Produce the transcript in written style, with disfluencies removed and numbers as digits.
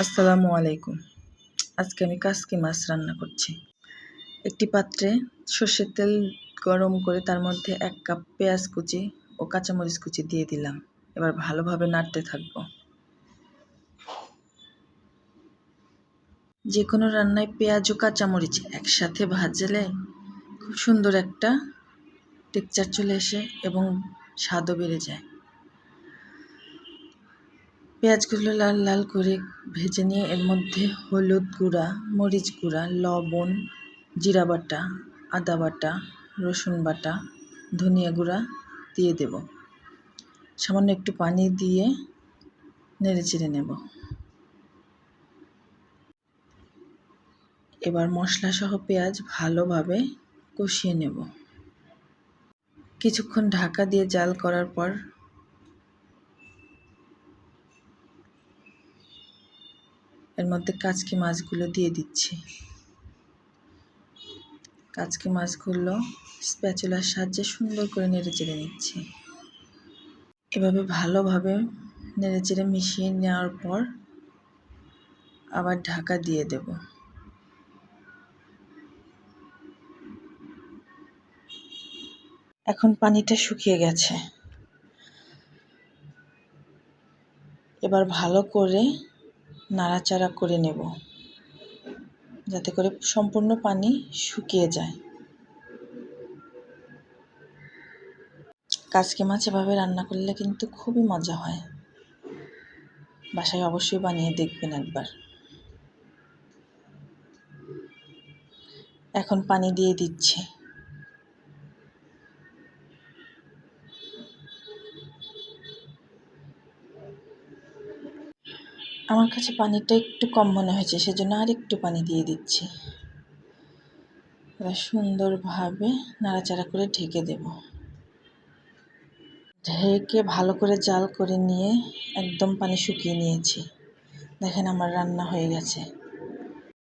আসসালামু আলাইকুম। আজকে আমি কাসকি মাছ রান্না করছি। একটি পাত্রে সর্ষের তেল গরম করে তার মধ্যে ১ কাপ পেঁয়াজ কুচি ও কাঁচামরিচ কুচি দিয়ে দিলাম। এবার ভালোভাবে নাড়তে থাকবো। যেকোনো রান্নায় পেঁয়াজ ও কাঁচামরিচ একসাথে ভাজলে খুব সুন্দর একটা টেক্সচার চলে আসে এবং স্বাদও বেড়ে যায়। পেঁয়াজগুলো লাল লাল করে ভেজে নিয়ে এর মধ্যে হলুদ গুঁড়া, মরিচ গুঁড়া, লবণ, জিরা বাটা, আদা বাটা, রসুন বাটা, ধনিয়া গুঁড়া দিয়ে দেব। সামান্য একটু পানি দিয়ে নেড়েচেড়ে নেব। এবার মশলাসহ পেঁয়াজ ভালোভাবে কষিয়ে নেব। কিছুক্ষণ ঢাকা দিয়ে জাল করার পর এর মধ্যে কাচকি মাছগুলো দিয়ে দিচ্ছি। কাচকি মাছগুলো স্প্যাচুলার সাহায্যে সুন্দর করে নেড়েচেড়ে নিচ্ছি। এভাবে ভালোভাবে নেড়েচেড়ে মিশিয়ে নেওয়ার পর আবার ঢাকা দিয়ে দেব। এখন পানিটা শুকিয়ে গেছে। এবার ভালো করে নাড়াচাড়া করে নেব যাতে করে সম্পূর্ণ পানি শুকিয়ে যায়। কাচকি মাছ এভাবে রান্না করলে কিন্তু খুবই মজা হয়। বাসায় অবশ্যই বানিয়ে দেখবেন একবার। এখন পানি দিয়ে দিচ্ছি। আমার কাছে পানিটা একটু কম মনে হয়েছে, সেজন্য আর একটু পানি দিয়ে দিচ্ছি। এবার সুন্দরভাবে নাড়াচাড়া করে ঢেকে দেব। ঢেকে ভালো করে জাল করে নিয়ে একদম পানি শুকিয়ে নিয়েছি। দেখেন আমার রান্না হয়ে গেছে।